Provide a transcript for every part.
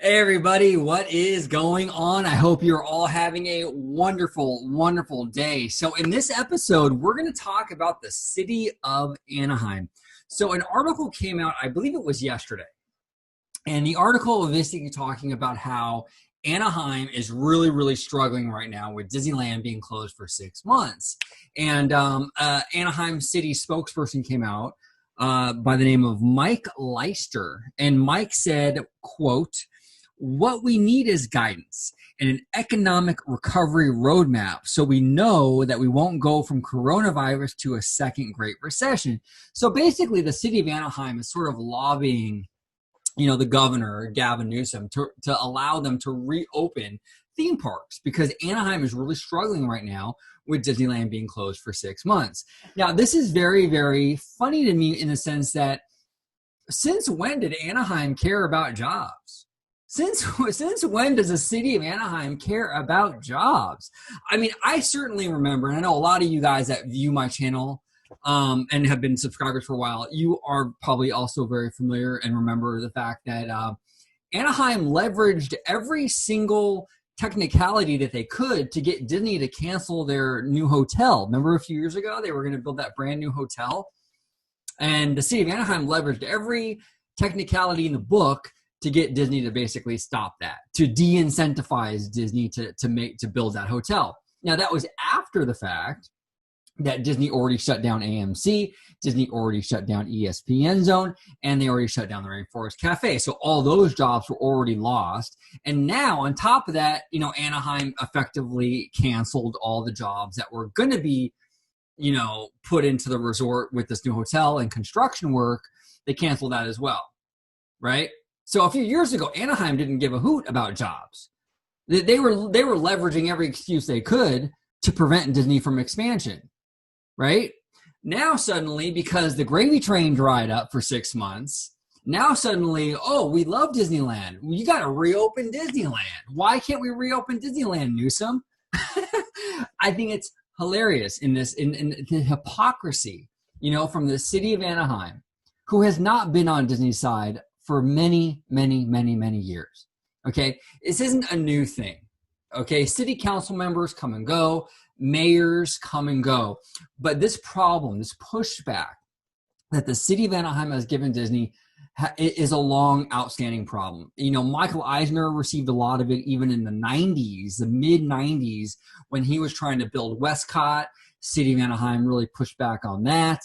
Hey everybody, what is going on? I hope you're all having a wonderful, wonderful day. So in this episode, we're going to talk about the city of Anaheim. So an article came out, I believe it was yesterday, and the article was basically talking about how Anaheim is really, really struggling right now with Disneyland being closed for 6 months. And Anaheim city spokesperson came out by the name of Mike Leister, and Mike said, quote, "What we need is guidance and an economic recovery roadmap so we know that we won't go from coronavirus to a second Great Recession." So basically, the city of Anaheim is sort of lobbying, the governor, Gavin Newsom, to allow them to reopen theme parks because Anaheim is really struggling right now with Disneyland being closed for 6 months. Now, this is very, very funny to me in the sense that since when did Anaheim care about jobs? Since when does the city of Anaheim care about jobs? I mean, I certainly remember, and I know a lot of you guys that view my channel and have been subscribers for a while, you are probably also very familiar and remember the fact that Anaheim leveraged every single technicality that they could to get Disney to cancel their new hotel. Remember a few years ago, they were going to build that brand new hotel? And the city of Anaheim leveraged every technicality in the book to get Disney to basically stop that, to de-incentivize Disney to build that hotel. Now, that was after the fact that Disney already shut down AMC, Disney already shut down ESPN Zone, and they already shut down the Rainforest Cafe. So all those jobs were already lost. And now, on top of that, Anaheim effectively canceled all the jobs that were going to be put into the resort with this new hotel and construction work. They canceled that as well, right? So a few years ago, Anaheim didn't give a hoot about jobs. They were leveraging every excuse they could to prevent Disney from expansion, right? Now suddenly, because the gravy train dried up for 6 months, now suddenly, oh, we love Disneyland. You got to reopen Disneyland. Why can't we reopen Disneyland, Newsom? I think it's hilarious in the hypocrisy, from the city of Anaheim, who has not been on Disney's side for many, many, many, many years. Okay, this isn't a new thing. Okay, city council members come and go, mayors come and go, but this problem, this pushback that the city of Anaheim has given Disney is a long outstanding problem. Michael Eisner received a lot of it even in the 90s, the mid 90s, when he was trying to build Westcott. City of Anaheim really pushed back on that.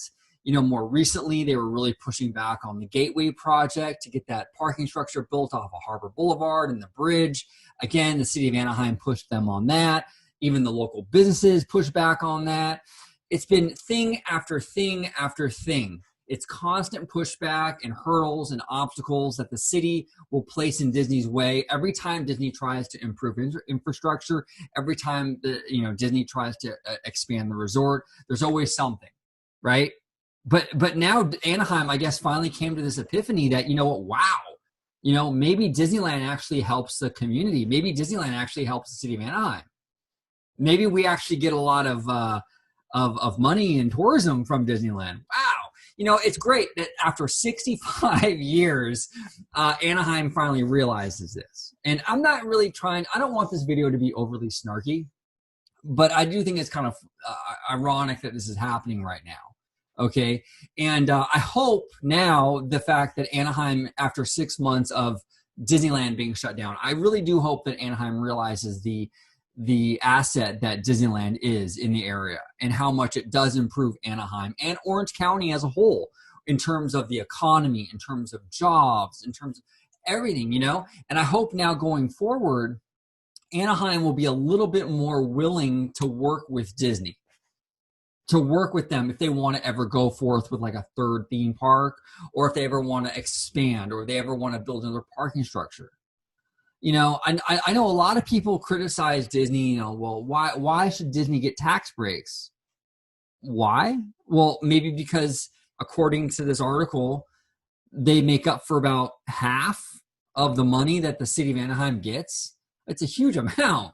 More recently, they were really pushing back on the Gateway project to get that parking structure built off of Harbor Boulevard and the bridge. Again, the city of Anaheim pushed them on that. Even the local businesses pushed back on that. It's been thing after thing after thing. It's constant pushback and hurdles and obstacles that the city will place in Disney's way every time Disney tries to improve infrastructure, every time Disney tries to expand the resort. There's always something, right? But now Anaheim, I guess, finally came to this epiphany that, wow, maybe Disneyland actually helps the community. Maybe Disneyland actually helps the city of Anaheim. Maybe we actually get a lot of money and tourism from Disneyland. Wow. It's great that after 65 years, Anaheim finally realizes this. And I'm not really I don't want this video to be overly snarky, but I do think it's kind of ironic that this is happening right now. Okay. And I hope now the fact that Anaheim, after 6 months of Disneyland being shut down, I really do hope that Anaheim realizes the asset that Disneyland is in the area and how much it does improve Anaheim and Orange County as a whole in terms of the economy, in terms of jobs, in terms of everything, And I hope now going forward, Anaheim will be a little bit more willing to work with Disney, to work with them if they want to ever go forth with like a third theme park, or if they ever want to expand, or if they ever want to build another parking structure. I know a lot of people criticize Disney, well, why should Disney get tax breaks? Why? Well, maybe because according to this article, they make up for about half of the money that the city of Anaheim gets. It's a huge amount.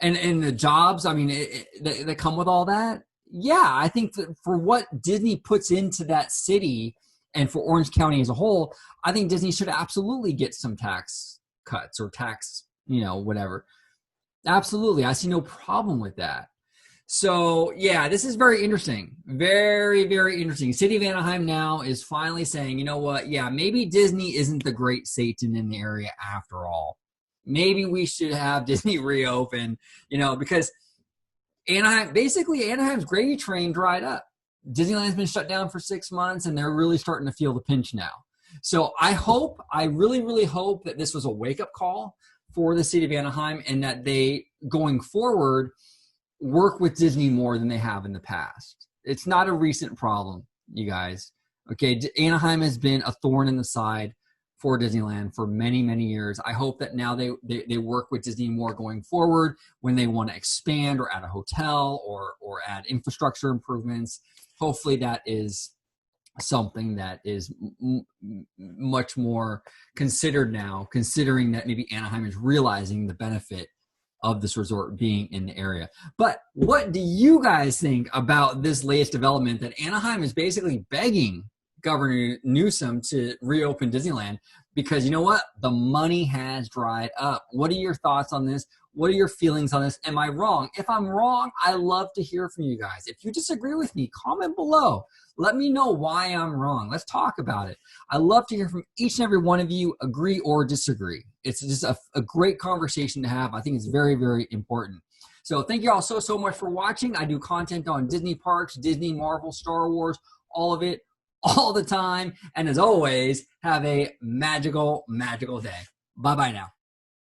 And the jobs, I mean, that come with all that. Yeah, I think that for what Disney puts into that city and for Orange County as a whole, I think Disney should absolutely get some tax cuts or tax, whatever. Absolutely. I see no problem with that. So yeah, this is very interesting. Very, very interesting. City of Anaheim now is finally saying, you know what? Yeah, maybe Disney isn't the great Satan in the area after all. Maybe we should have Disney reopen, because Anaheim's gravy train dried up. Disneyland's been shut down for 6 months and they're really starting to feel the pinch now. So I really, really hope that this was a wake-up call for the city of Anaheim and that they, going forward, work with Disney more than they have in the past. It's not a recent problem, you guys. Okay, Anaheim has been a thorn in the side for Disneyland for many, many years. I hope that now they work with Disney more going forward when they want to expand or add a hotel or add infrastructure improvements. Hopefully that is something that is much more considered now, considering that maybe Anaheim is realizing the benefit of this resort being in the area. But what do you guys think about this latest development that Anaheim is basically begging Governor Newsom to reopen Disneyland because you know what? The money has dried up. What are your thoughts on this? What are your feelings on this? Am I wrong? If I'm wrong, I love to hear from you guys. If you disagree with me, comment below. Let me know why I'm wrong. Let's talk about it. I love to hear from each and every one of you, agree or disagree. It's just a great conversation to have. I think it's very, very important. So thank you all so much for watching. I do content on Disney parks, Disney, Marvel, Star Wars, all of it, all the time. And as always, have a magical, magical day. Bye-bye now.